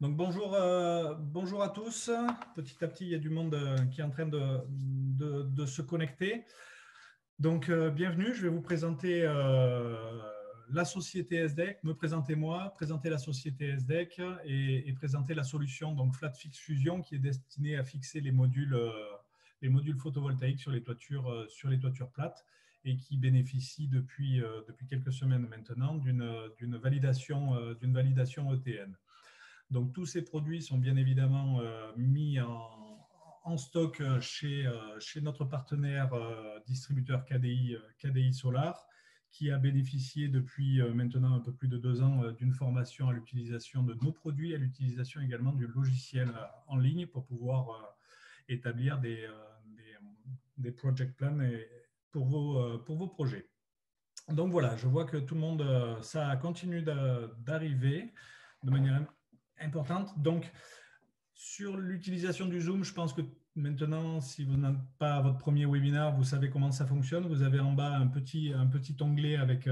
Donc bonjour, bonjour à tous. Petit à petit, il y a du monde qui est en train de se connecter. Donc bienvenue, je vais vous présenter la société SDEC, me présenter moi, présenter la société SDEC et présenter la solution donc FlatFix Fusion qui est destinée à fixer les modules photovoltaïques sur les toitures plates et qui bénéficie depuis quelques semaines maintenant d'une validation ETN. Donc, tous ces produits sont bien évidemment mis en stock chez notre partenaire distributeur KDI Solar, qui a bénéficié depuis maintenant un peu plus de 2 ans d'une formation à l'utilisation de nos produits, à l'utilisation également du logiciel en ligne pour pouvoir établir des project plans pour vos projets. Donc voilà, je vois que tout le monde, ça continue d'arriver de manière importante. Donc, sur l'utilisation du Zoom, je pense que maintenant, si vous n'êtes pas votre premier webinaire, vous savez comment ça fonctionne. Vous avez en bas un petit onglet avec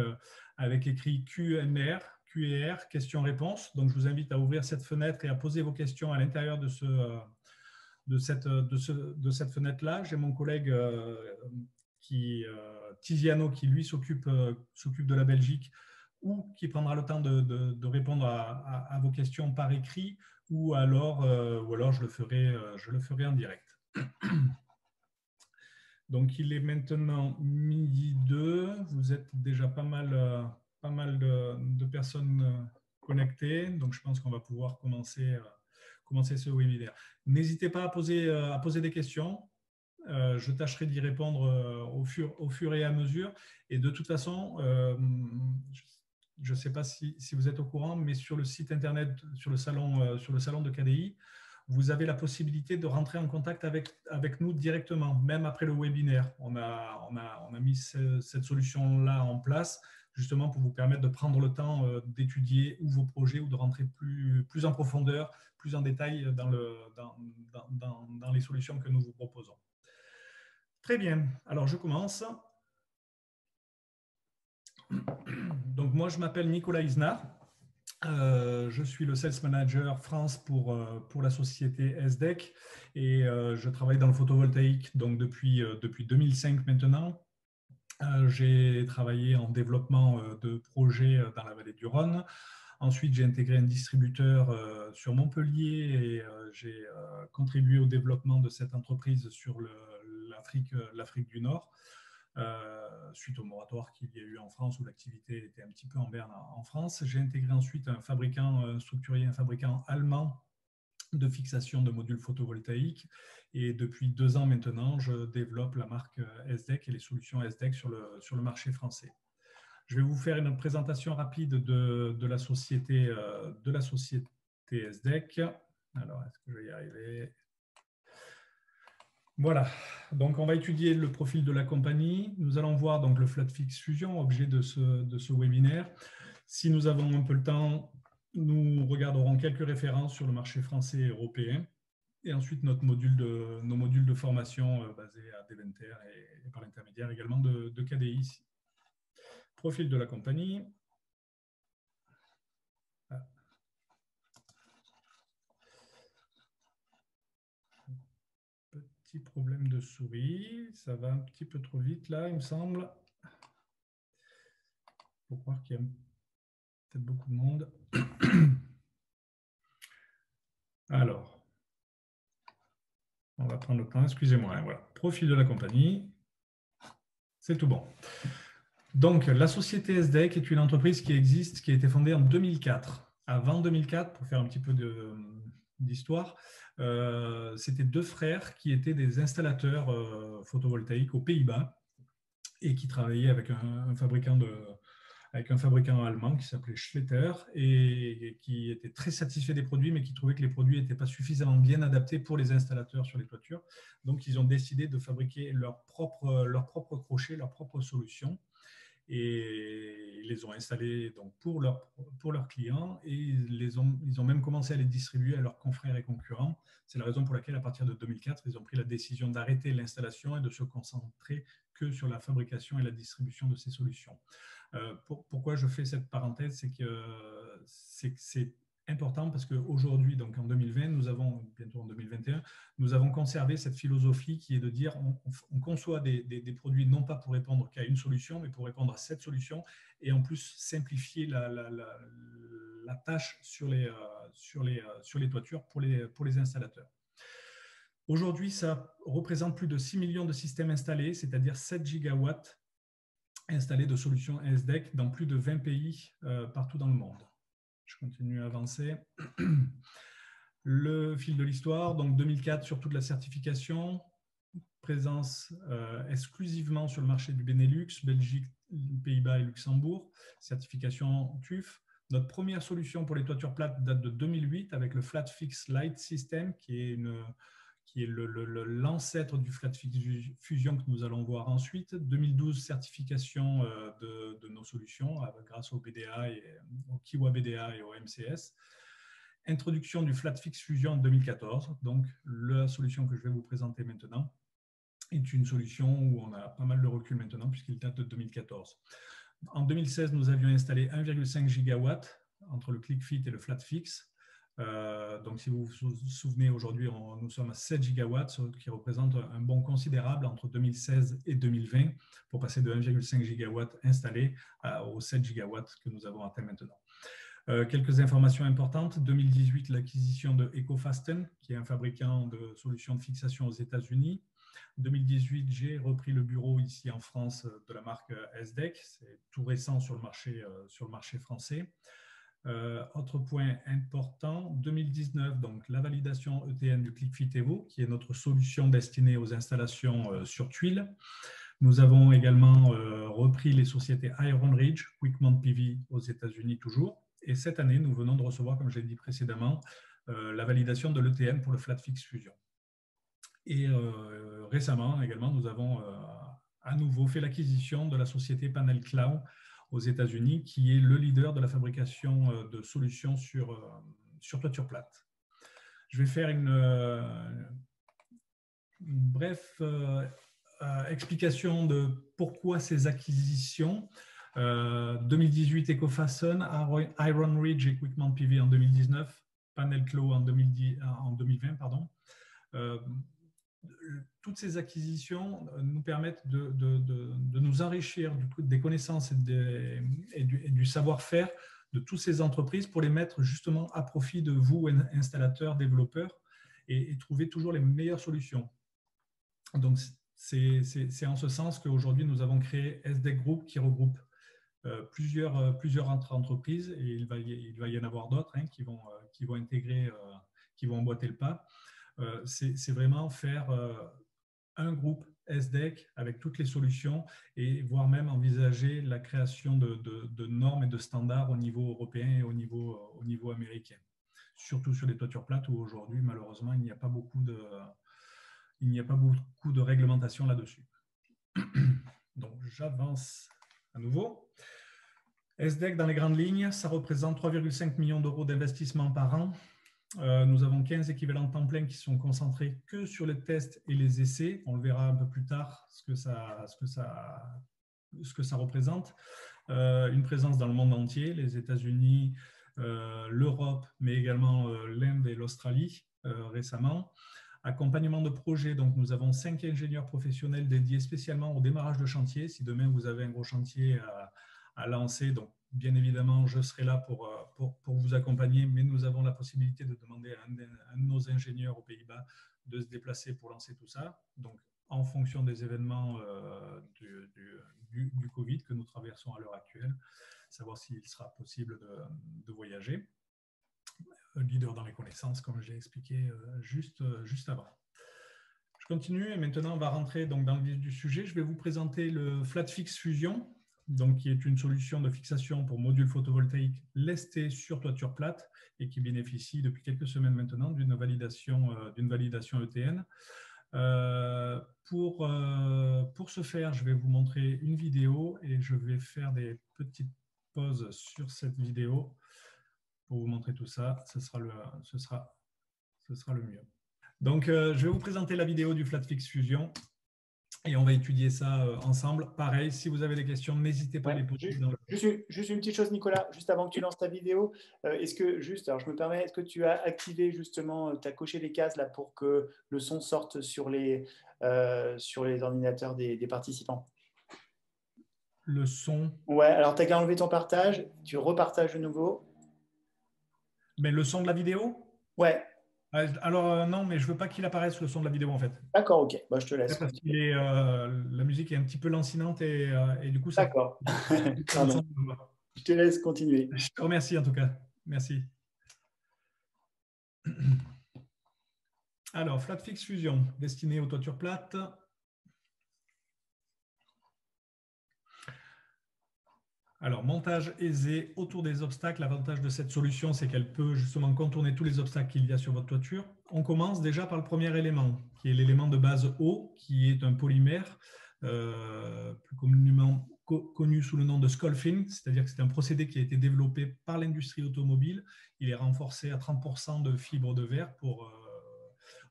écrit Q&R, questions-réponses. Donc, je vous invite à ouvrir cette fenêtre et à poser vos questions à l'intérieur de cette fenêtre-là. J'ai mon collègue Tiziano qui, lui, s'occupe de la Belgique ou qui prendra le temps de répondre à vos questions par écrit ou alors je le ferai en direct. Donc, il est maintenant 12h02. Vous êtes déjà pas mal de personnes connectées. Donc, je pense qu'on va pouvoir commencer ce webinaire. N'hésitez pas à poser des questions. Je tâcherai d'y répondre au fur et à mesure. Et de toute façon, je ne sais pas si vous êtes au courant, mais sur le site internet, sur le salon de KDI, vous avez la possibilité de rentrer en contact avec nous directement, même après le webinaire. On a mis cette solution-là en place justement pour vous permettre de prendre le temps d'étudier vos projets ou de rentrer plus en profondeur, plus en détail dans les solutions que nous vous proposons. Très bien, alors je commence. Donc moi, je m'appelle Nicolas Isnard. Je suis le Sales Manager France pour la société SDEC et je travaille dans le photovoltaïque donc depuis 2005 maintenant. J'ai travaillé en développement de projets dans la vallée du Rhône. Ensuite, j'ai intégré un distributeur sur Montpellier et j'ai contribué au développement de cette entreprise sur l'Afrique du Nord. Suite au moratoire qu'il y a eu en France où l'activité était un petit peu en berne en France. J'ai intégré ensuite un fabricant allemand de fixation de modules photovoltaïques et depuis 2 ans maintenant, je développe la marque SDEC et les solutions SDEC sur le marché français. Je vais vous faire une présentation rapide de la société SDEC. Alors, est-ce que je vais y arriver ? Voilà, donc on va étudier le profil de la compagnie. Nous allons voir donc le FlatFix Fusion, objet de ce webinaire. Si nous avons un peu le temps, nous regarderons quelques références sur le marché français et européen. Et ensuite, nos modules de formation basés à Deventer et par l'intermédiaire également de KDI. Profil de la compagnie. Petit problème de souris, ça va un petit peu trop vite là, il me semble. Il faut croire qu'il y a peut-être beaucoup de monde. Alors, on va prendre le temps, excusez-moi. Voilà. Profil de la compagnie, c'est tout bon. Donc, la société SDEC est une entreprise qui existe, qui a été fondée en 2004. Avant 2004, pour faire un petit peu d'histoire, c'était 2 frères qui étaient des installateurs photovoltaïques aux Pays-Bas et qui travaillaient avec un fabricant allemand qui s'appelait Schletter et qui était très satisfait des produits, mais qui trouvait que les produits n'étaient pas suffisamment bien adaptés pour les installateurs sur les toitures. Donc, ils ont décidé de fabriquer leur propre crochet, leur propre solution. Et ils les ont installés donc pour leurs clients et ils ont même commencé à les distribuer à leurs confrères et concurrents. C'est la raison pour laquelle, à partir de 2004, ils ont pris la décision d'arrêter l'installation et de se concentrer que sur la fabrication et la distribution de ces solutions. Pourquoi je fais cette parenthèse, c'est que c'est important parce qu'aujourd'hui, donc en 2020, nous avons, bientôt en 2021, nous avons conservé cette philosophie qui est de dire on conçoit des produits non pas pour répondre qu'à une solution, mais pour répondre à cette solution et en plus simplifier la tâche sur les toitures pour les installateurs. Aujourd'hui, ça représente plus de 6 millions de systèmes installés, c'est-à-dire 7 gigawatts installés de solutions SDEC dans plus de 20 pays partout dans le monde. Je continue à avancer. Le fil de l'histoire, donc 2004 sur toute la certification, présence exclusivement sur le marché du Benelux, Belgique, Pays-Bas et Luxembourg, certification TÜV. Notre première solution pour les toitures plates date de 2008 avec le Flat Fix Light System qui est l'ancêtre du Flat Fix Fusion que nous allons voir ensuite. 2012, certification de nos solutions grâce au BDA au Kiwa BDA et au MCS. Introduction du Flat Fix Fusion en 2014. Donc, la solution que je vais vous présenter maintenant est une solution où on a pas mal de recul maintenant puisqu'il date de 2014. En 2016, nous avions installé 1,5 gigawatts entre le ClickFit et le Flat Fix. Donc, si vous vous souvenez, aujourd'hui, nous sommes à 7 gigawatts, ce qui représente un bond considérable entre 2016 et 2020 pour passer de 1,5 gigawatts installés aux 7 gigawatts que nous avons atteint maintenant. Quelques informations importantes. 2018, l'acquisition de EcoFasten, qui est un fabricant de solutions de fixation aux États-Unis. 2018, j'ai repris le bureau ici en France de la marque SDEC. C'est tout récent sur le marché français. Autre point important, 2019, donc la validation ETN du ClickFit Evo, qui est notre solution destinée aux installations sur tuiles. Nous avons également repris les sociétés Iron Ridge, Quickmount PV aux États-Unis toujours. Et cette année, nous venons de recevoir, comme je l'ai dit précédemment, la validation de l'ETN pour le Flat Fix Fusion. Et récemment également, nous avons à nouveau fait l'acquisition de la société Panel Cloud aux États-Unis, qui est le leader de la fabrication de solutions sur toiture plate. Je vais faire une brève explication de pourquoi ces acquisitions. 2018, EcoFasten, Iron Ridge et Quickmount PV en 2019, Panel Cloud en 2020, pardon. Toutes ces acquisitions nous permettent de nous enrichir des connaissances et du savoir-faire de toutes ces entreprises pour les mettre justement à profit de vous, installateurs, développeurs, et trouver toujours les meilleures solutions. Donc, c'est en ce sens qu'aujourd'hui, nous avons créé SDEC Group qui regroupe plusieurs entreprises, et il va y en avoir d'autres qui vont intégrer, qui vont emboîter le pas. C'est vraiment faire un groupe SDEC avec toutes les solutions et voire même envisager la création de normes et de standards au niveau européen et au niveau américain. Surtout sur les toitures plates où aujourd'hui, malheureusement, il n'y a pas beaucoup de réglementation là-dessus. Donc, j'avance à nouveau. SDEC, dans les grandes lignes, ça représente 3,5 millions d'euros d'investissement par an. Nous avons 15 équivalents temps plein qui sont concentrés que sur les tests et les essais. On le verra un peu plus tard ce que ça représente. Une présence dans le monde entier, les États-Unis, l'Europe, mais également l'Inde et l'Australie récemment. Accompagnement de projet, donc nous avons 5 ingénieurs professionnels dédiés spécialement au démarrage de chantier. Si demain vous avez un gros chantier à lancer, donc bien évidemment je serai là pour vous accompagner, mais nous avons la possibilité de demander à un de nos ingénieurs aux Pays-Bas de se déplacer pour lancer tout ça. Donc en fonction des événements du Covid que nous traversons à l'heure actuelle, savoir s'il sera possible de voyager. Leader dans les connaissances, comme je l'ai expliqué juste avant. Je continue et maintenant on va rentrer donc dans le vif du sujet. Je vais vous présenter le Flat Fix Fusion, donc qui est une solution de fixation pour modules photovoltaïques lestés sur toiture plate et qui bénéficie depuis quelques semaines maintenant d'une validation ETN. Pour ce faire, je vais vous montrer une vidéo et je vais faire des petites pauses sur cette vidéo pour vous montrer tout ça. Ce sera le mieux. Donc, je vais vous présenter la vidéo du Flat Fix Fusion et on va étudier ça ensemble. Pareil, si vous avez des questions, n'hésitez pas à les poser dans le Juste une petite chose, Nicolas, juste avant que tu lances ta vidéo, est-ce que, juste, alors je me permets, est-ce que tu as activé justement, tu as coché les cases là pour que le son sorte sur les ordinateurs des participants? Le son. Ouais, alors tu n'as qu'à enlever ton partage, tu repartages de nouveau. Mais le son de la vidéo? Ouais, Alors, non, mais je veux pas qu'il apparaisse le son de la vidéo en fait. d'accord, ok, bah, je te laisse Parce continuer. la musique est un petit peu lancinante et du coup, ça D'accord, réduit le pardon, son. je te laisse continuer. Je te remercie en tout cas. Merci. Alors, Flatfix Fusion, destiné aux toitures plates. Alors, montage aisé autour des obstacles. L'avantage de cette solution, c'est qu'elle peut justement contourner tous les obstacles qu'il y a sur votre toiture. On commence déjà par le premier élément, qui est l'élément de base O, qui est un polymère, plus communément connu sous le nom de Scolfing, c'est-à-dire que c'est un procédé qui a été développé par l'industrie automobile. Il est renforcé à 30% de fibres de verre pour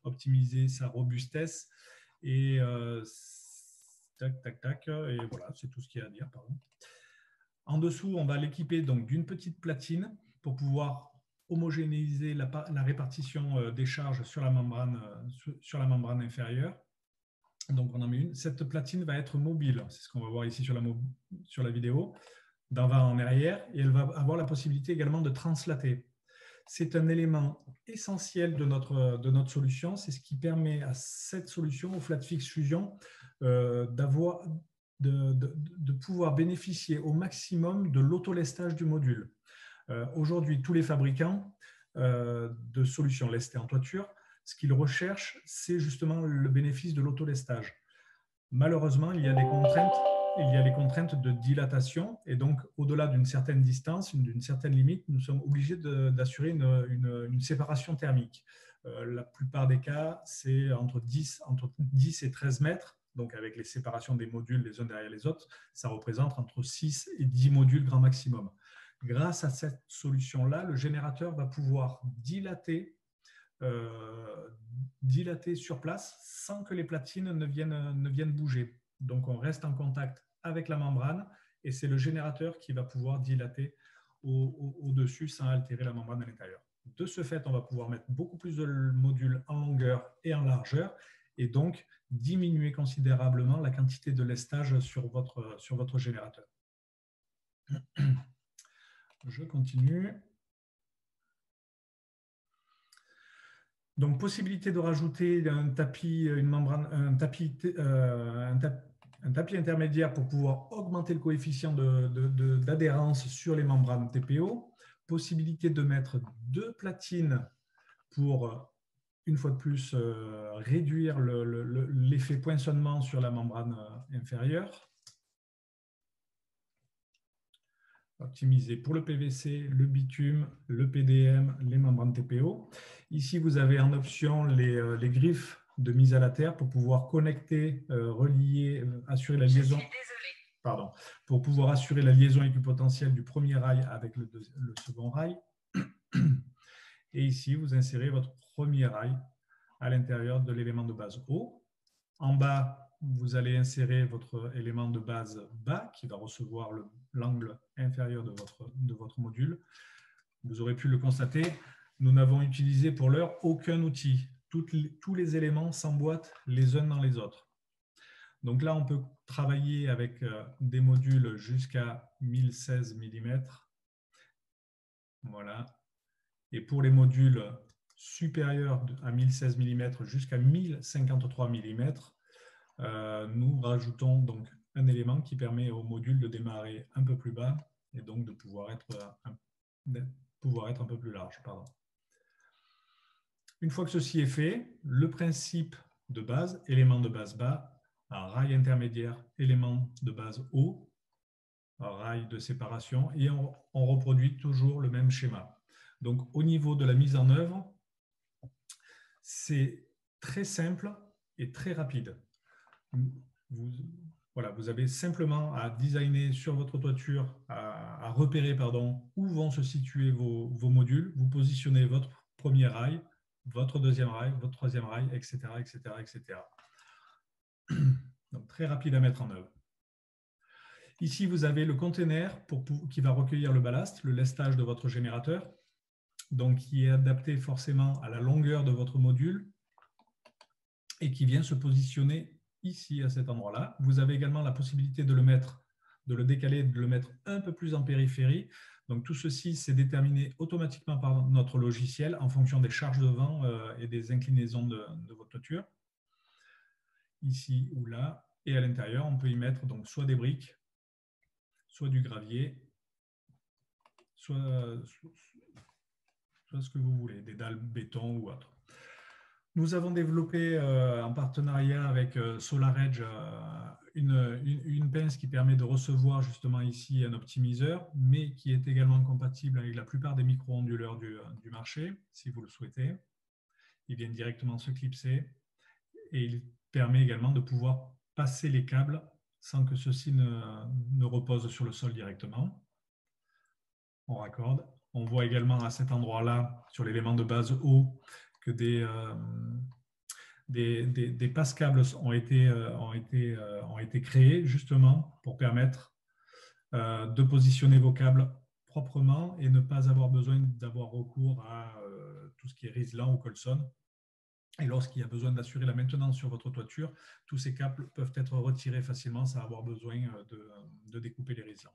optimiser sa robustesse. Et tac, tac, tac. Et voilà, c'est tout ce qu'il y a à dire, pardon. En dessous, on va l'équiper donc d'une petite platine pour pouvoir homogénéiser la répartition des charges sur la membrane inférieure. Donc, on en met une. Cette platine va être mobile. C'est ce qu'on va voir ici sur la vidéo, d'avant en arrière. Et elle va avoir la possibilité également de translater. C'est un élément essentiel de notre solution. C'est ce qui permet à cette solution, au Flatfix Fusion, de pouvoir bénéficier au maximum de l'autolestage du module. Aujourd'hui, tous les fabricants de solutions lestées en toiture, ce qu'ils recherchent, c'est justement le bénéfice de l'autolestage. Malheureusement, il y a les contraintes de dilatation et donc au-delà d'une certaine distance, d'une certaine limite, nous sommes obligés d'assurer une séparation thermique. La plupart des cas, c'est entre 10 et 13 mètres, donc avec les séparations des modules les uns derrière les autres, ça représente entre 6 et 10 modules grand maximum. Grâce à cette solution-là, le générateur va pouvoir dilater sur place sans que les platines ne viennent bouger. Donc, on reste en contact avec la membrane et c'est le générateur qui va pouvoir dilater au-dessus sans altérer la membrane à l'intérieur. De ce fait, on va pouvoir mettre beaucoup plus de modules en longueur et en largeur et donc diminuer considérablement la quantité de lestage sur votre générateur. Je continue. Donc, possibilité de rajouter un tapis, une membrane, un tapis intermédiaire pour pouvoir augmenter le coefficient d'adhérence sur les membranes TPO. Possibilité de mettre 2 platines pour, une fois de plus, réduire l'effet poinçonnement sur la membrane inférieure. Optimisé pour le PVC, le bitume, le PDM, les membranes TPO. Ici, vous avez en option les griffes de mise à la terre pour pouvoir connecter, relier, assurer la liaison. Pardon, pour pouvoir assurer la liaison équipotentielle du premier rail avec le second rail. Et ici, vous insérez votre premier rail à l'intérieur de l'élément de base haut. En bas, vous allez insérer votre élément de base bas qui va recevoir l'angle inférieur de votre module. Vous aurez pu le constater, nous n'avons utilisé pour l'heure aucun outil. Tous les éléments s'emboîtent les uns dans les autres. Donc là, on peut travailler avec des modules jusqu'à 1016 mm. Voilà. Et pour les modules supérieurs à 1016 mm jusqu'à 1053 mm, nous rajoutons donc un élément qui permet au module de démarrer un peu plus bas et donc de pouvoir être un peu plus large. Pardon. Une fois que ceci est fait, le principe de base, élément de base bas, rail intermédiaire, élément de base haut, rail de séparation, et on reproduit toujours le même schéma. Donc au niveau de la mise en œuvre, c'est très simple et très rapide. Vous avez simplement à designer sur votre toiture, à repérer où vont se situer vos modules. Vous positionnez votre premier rail, votre deuxième rail, votre troisième rail, etc., etc., etc. Donc, très rapide à mettre en œuvre. Ici, vous avez le container qui va recueillir le ballast, le lestage de votre générateur, donc qui est adapté forcément à la longueur de votre module et qui vient se positionner ici, à cet endroit-là. Vous avez également la possibilité de le décaler, de le mettre un peu plus en périphérie. Donc tout ceci, c'est déterminé automatiquement par notre logiciel en fonction des charges de vent et des inclinaisons de votre toiture. Ici ou là. Et à l'intérieur, on peut y mettre donc soit des briques, soit du gravier, soit ce que vous voulez, des dalles béton ou autre. Nous avons développé en partenariat avec SolarEdge une pince qui permet de recevoir justement ici un optimiseur, mais qui est également compatible avec la plupart des micro-onduleurs du marché, si vous le souhaitez. Ils viennent directement se clipser et il permet également de pouvoir passer les câbles sans que ceux-ci ne reposent sur le sol directement. On raccorde. On voit également à cet endroit-là, sur l'élément de base haut, que des passe-câbles ont été créés justement pour permettre de positionner vos câbles proprement et ne pas avoir besoin d'avoir recours à tout ce qui est Rislan ou Colson. Et lorsqu'il y a besoin d'assurer la maintenance sur votre toiture, tous ces câbles peuvent être retirés facilement sans avoir besoin de découper les Rislan.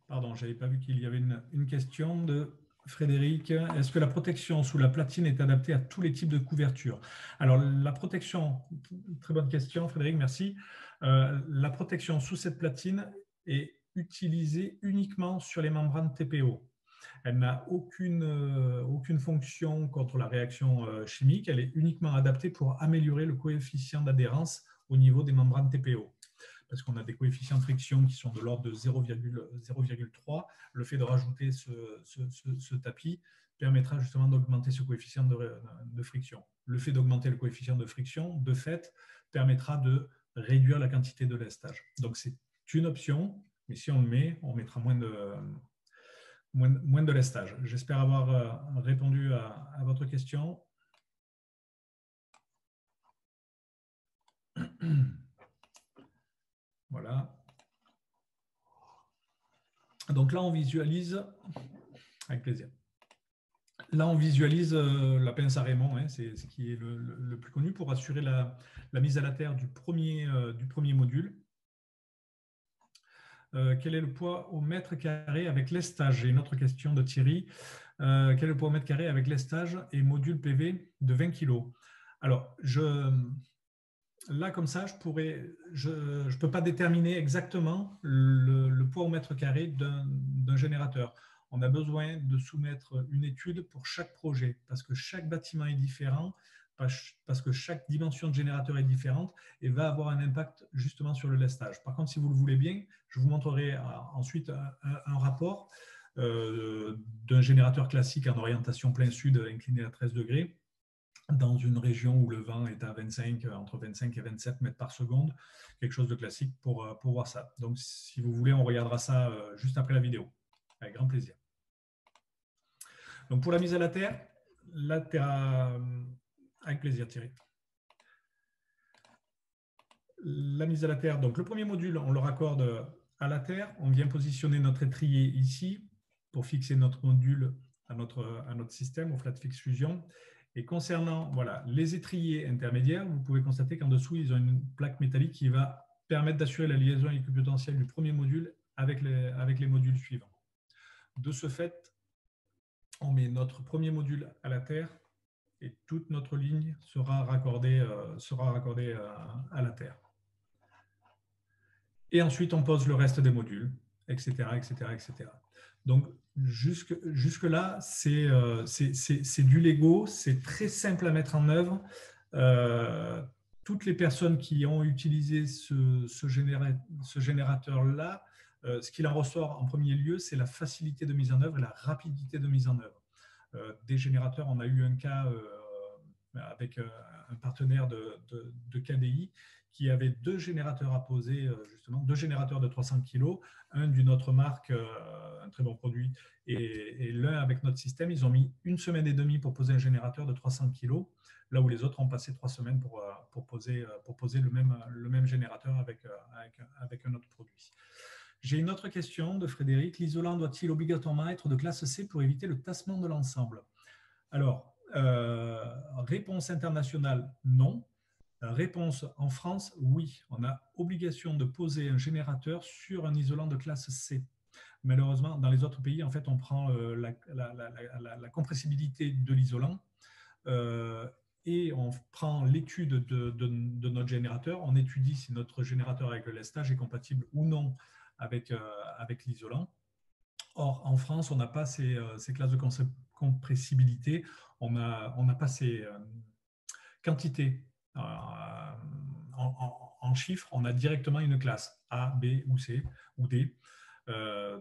Pardon, je n'avais pas vu qu'il y avait une question de Frédéric. Est-ce que la protection sous la platine est adaptée à tous les types de couvertures? Alors, la protection, très bonne question Frédéric, merci. La protection sous cette platine est utilisée uniquement sur les membranes TPO. Elle n'a aucune fonction contre la réaction chimique. Elle est uniquement adaptée pour améliorer le coefficient d'adhérence au niveau des membranes TPO. Parce qu'on a des coefficients de friction qui sont de l'ordre de 0,3. Le fait de rajouter ce tapis permettra justement d'augmenter ce coefficient de friction. Le fait d'augmenter le coefficient de friction, de fait, permettra de réduire la quantité de lestage. Donc, c'est une option, mais si on le met, on mettra moins de lestage. J'espère avoir répondu à votre question. Voilà. Donc là, on visualise, avec plaisir. Là, on visualise la pince à Raymond, hein, c'est ce qui est le plus connu pour assurer la mise à la terre du premier module. Quel est le poids au mètre carré avec lestage? J'ai une autre question de Thierry. Quel est le poids au mètre carré avec lestage et module PV de 20 kg? Alors, là, comme ça, je ne peux pas déterminer exactement le poids au mètre carré d'un générateur. On a besoin de soumettre une étude pour chaque projet parce que chaque bâtiment est différent, parce que chaque dimension de générateur est différente et va avoir un impact justement sur le lestage. Par contre, si vous le voulez bien, je vous montrerai ensuite un rapport d'un générateur classique en orientation plein sud incliné à 13 degrés dans une région où le vent est à entre 25 et 27 mètres par seconde, quelque chose de classique pour voir ça. Donc, si vous voulez, on regardera ça juste après la vidéo. Avec grand plaisir. Donc, pour la mise à la terre, avec plaisir Thierry. La mise à la terre, donc le premier module, on le raccorde à la terre. On vient positionner notre étrier ici pour fixer notre module à notre système, au FlatFix Fusion. Et concernant les étriers intermédiaires, vous pouvez constater qu'en dessous, ils ont une plaque métallique qui va permettre d'assurer la liaison équipotentielle du premier module avec les modules suivants. De ce fait, on met notre premier module à la terre et toute notre ligne sera raccordée à la terre. Et ensuite, on pose le reste des modules, etc. etc., etc. Donc, jusque-là, c'est du Lego, c'est très simple à mettre en œuvre. Toutes les personnes qui ont utilisé ce générateur-là, ce qu'il en ressort en premier lieu, c'est la facilité de mise en œuvre et la rapidité de mise en œuvre. Des générateurs, on a eu un cas avec un partenaire de KDI qui avait 2 générateurs à poser, justement, 2 générateurs de 300 kg, un d'une autre marque, un très bon produit, et l'un avec notre système. Ils ont mis 1 semaine et demie pour poser un générateur de 300 kg, là où les autres ont passé 3 semaines pour poser le même générateur avec un autre produit. J'ai une autre question de Frédéric. L'isolant doit-il obligatoirement être de classe C pour éviter le tassement de l'ensemble? Alors, réponse internationale, non. Réponse en France, oui. On a obligation de poser un générateur sur un isolant de classe C. Malheureusement, dans les autres pays, en fait, on prend la compressibilité de l'isolant et on prend l'étude de notre générateur. On étudie si notre générateur avec le lestage est compatible ou non avec l'isolant. Or, en France, on n'a pas ces classes de compressibilité, on n'a pas ces quantités en chiffres, on a directement une classe A, B ou C ou D.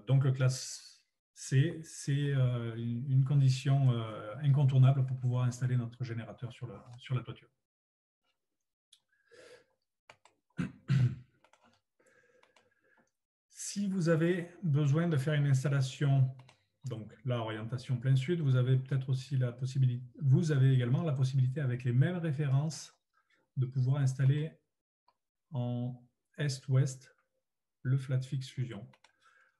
Donc, la classe C, c'est une condition incontournable pour pouvoir installer notre générateur sur la toiture. Si vous avez besoin de faire une installation, donc là, orientation plein sud, vous avez peut-être aussi la possibilité, vous avez également la possibilité avec les mêmes références de pouvoir installer en est-ouest le flat fix fusion.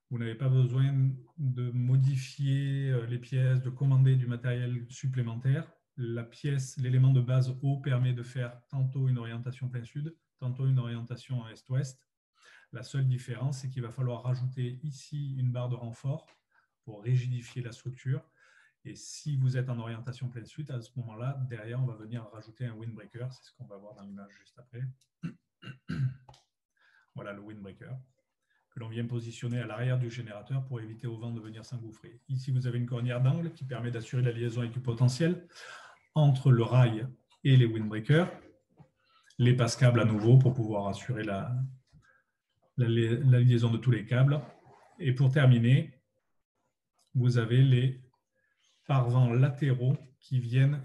Vous n'avez pas besoin de modifier les pièces, de commander du matériel supplémentaire. La pièce, l'élément de base haut permet de faire tantôt une orientation plein sud, tantôt une orientation en est-ouest. La seule différence, c'est qu'il va falloir rajouter ici une barre de renfort pour rigidifier la structure. Et si vous êtes en orientation plein sud, à ce moment-là, derrière, on va venir rajouter un windbreaker. C'est ce qu'on va voir dans l'image juste après. Voilà le windbreaker que l'on vient positionner à l'arrière du générateur pour éviter au vent de venir s'engouffrer. Ici, vous avez une cornière d'angle qui permet d'assurer la liaison équipotentielle entre le rail et les windbreakers. Les passes-câbles à nouveau pour pouvoir assurer la liaison de tous les câbles. Et pour terminer, vous avez les pare-vents latéraux qui viennent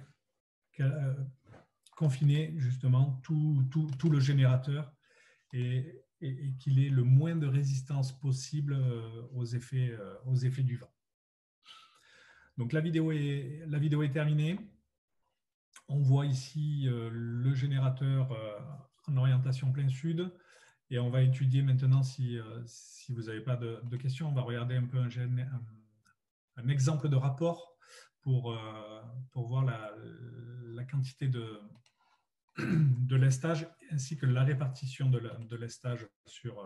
confiner justement tout le générateur et qu'il ait le moins de résistance possible aux effets du vent. Donc la vidéo est terminée. On voit ici le générateur en orientation plein sud. Et on va étudier maintenant, si vous n'avez pas de questions, on va regarder un peu un exemple de rapport pour voir la quantité de lestage ainsi que la répartition de lestage sur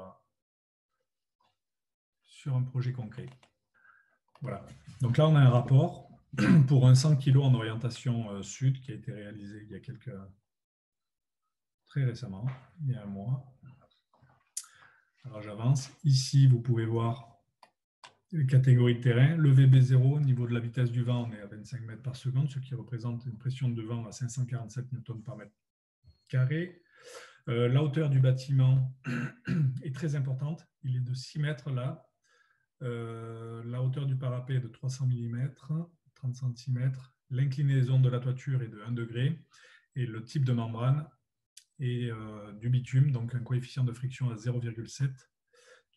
un projet concret. Voilà. Donc là, on a un rapport pour un 100 kg en orientation sud qui a été réalisé il y a très récemment, il y a un mois. Alors j'avance. Ici, vous pouvez voir les catégories de terrain. Le VB0, au niveau de la vitesse du vent, on est à 25 mètres par seconde, ce qui représente une pression de vent à 547 newtons par mètre carré. La hauteur du bâtiment est très importante. Il est de 6 mètres là. La hauteur du parapet est de 300 mm, 30 cm. L'inclinaison de la toiture est de 1 degré. Et le type de membrane est du bitume, donc un coefficient de friction à 0,7,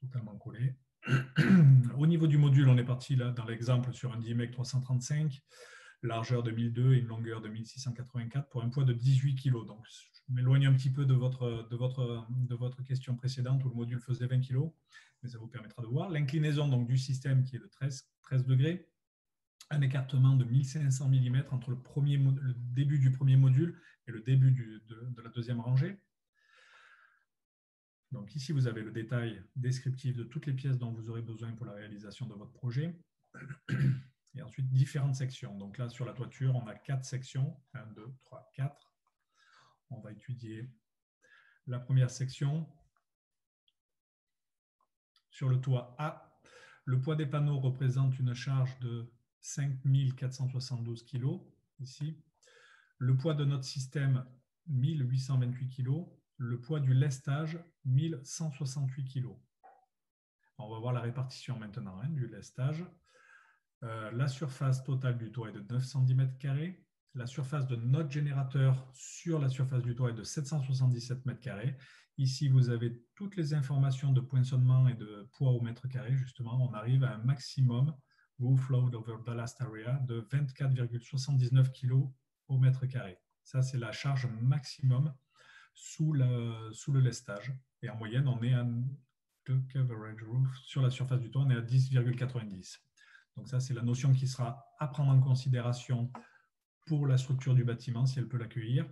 totalement collé. Au niveau du module, on est parti là dans l'exemple sur un Dimec 335, largeur de 1002 et une longueur de 1684 pour un poids de 18 kg. Donc, je m'éloigne un petit peu de votre question précédente où le module faisait 20 kg, mais ça vous permettra de voir. L'inclinaison donc du système qui est de 13 degrés, un écartement de 1500 mm entre le début du premier module et le début de la deuxième rangée. Donc ici, vous avez le détail descriptif de toutes les pièces dont vous aurez besoin pour la réalisation de votre projet. Et ensuite, différentes sections. Donc là, sur la toiture, on a 4 sections. 1, 2, 3, 4. On va étudier la première section. Sur le toit A, le poids des panneaux représente une charge de 5472 kg, ici. Le poids de notre système, 1828 kg. Le poids du lestage, 1168 kg. On va voir la répartition maintenant du lestage. La surface totale du toit est de 910 mètres carrés. la surface de notre générateur sur la surface du toit est de 777 mètres carrés. Ici, vous avez toutes les informations de poinçonnement et de poids au mètre carré. Justement, on arrive à un maximum roof load over ballast area de 24,79 kg au mètre carré. Ça, c'est la charge maximum sous le lestage. Et en moyenne, on est à de coverage roof sur la surface du toit, on est à 10,90. Donc ça, c'est la notion qui sera à prendre en considération pour la structure du bâtiment, si elle peut l'accueillir.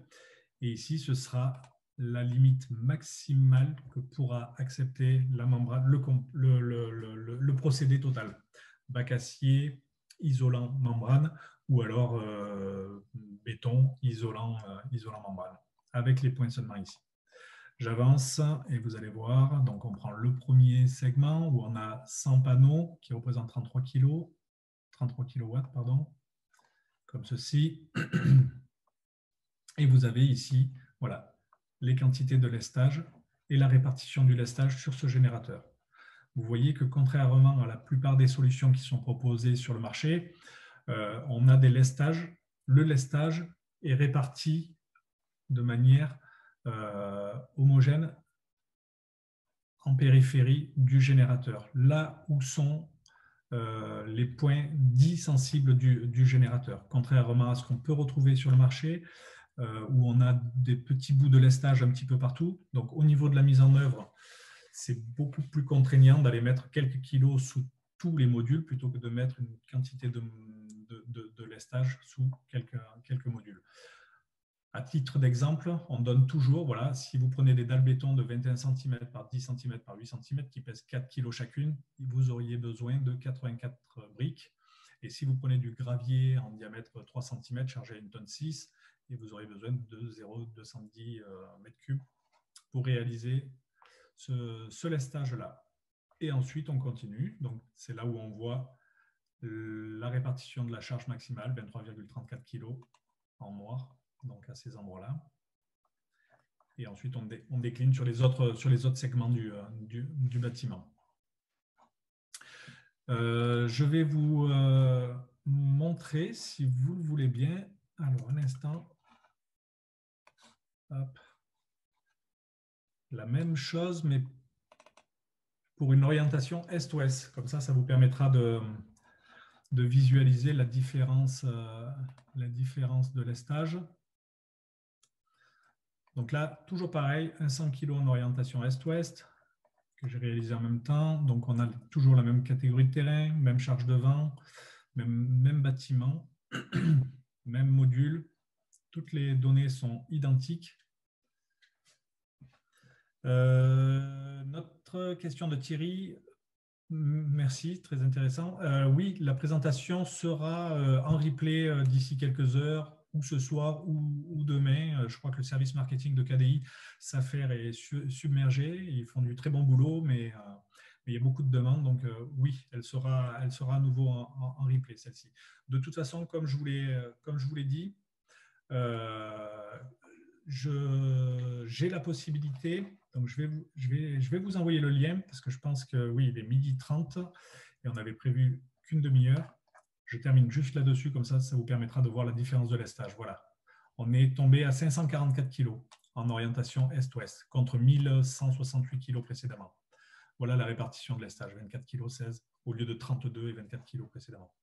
Et ici, ce sera la limite maximale que pourra accepter la membrane, le procédé total. Bac acier, isolant membrane, ou alors béton, isolant membrane, avec les poinçonnements ici. J'avance et vous allez voir, donc on prend le premier segment où on a 100 panneaux qui représentent 33 kW, pardon, comme ceci. Et vous avez ici, voilà, les quantités de lestage et la répartition du lestage sur ce générateur. Vous voyez que contrairement à la plupart des solutions qui sont proposées sur le marché, on a des lestages. Le lestage est réparti de manière homogène en périphérie du générateur, là où sont les points dits sensibles du générateur, contrairement à ce qu'on peut retrouver sur le marché, où on a des petits bouts de lestage un petit peu partout. Donc, au niveau de la mise en œuvre, c'est beaucoup plus contraignant d'aller mettre quelques kilos sous tous les modules plutôt que de mettre une quantité de lestage sous quelques modules. À titre d'exemple, on donne toujours, voilà, si vous prenez des dalles béton de 21 cm par 10 cm par 8 cm qui pèsent 4 kg chacune, vous auriez besoin de 84 briques. Et si vous prenez du gravier en diamètre 3 cm chargé à 1,6 tonne, et vous aurez besoin de 0,210 m3 pour réaliser ce lestage-là. Et ensuite, on continue. Donc, c'est là où on voit la répartition de la charge maximale, 23,34 kg en noir, donc à ces endroits-là. Et ensuite, on décline sur les autres segments du bâtiment. Je vais vous montrer, si vous le voulez bien, alors un instant, hop. La même chose, mais pour une orientation est-ouest. Comme ça vous permettra de visualiser la différence de lestage. Donc là, toujours pareil, un 100 kg en orientation est-ouest que j'ai réalisé en même temps. Donc on a toujours la même catégorie de terrain, même charge de vent, même bâtiment, même module. Toutes les données sont identiques. Notre question de Thierry. Merci, très intéressant. Oui, la présentation sera en replay d'ici quelques heures, ou ce soir ou demain. Je crois que le service marketing de KDI s'affaire est submergé. Ils font du très bon boulot, mais il y a beaucoup de demandes. Donc oui, elle sera à nouveau en replay, celle-ci. De toute façon, comme je vous l'ai dit, j'ai la possibilité, donc je vais vous envoyer le lien parce que je pense que oui, il est 12h30 et on avait prévu qu'une demi-heure. Je termine juste là-dessus, comme ça vous permettra de voir la différence de lestage. Voilà, on est tombé à 544 kg en orientation est-ouest contre 1168 kg précédemment. Voilà la répartition de lestage, 24 kg 16 au lieu de 32 et 24 kg précédemment.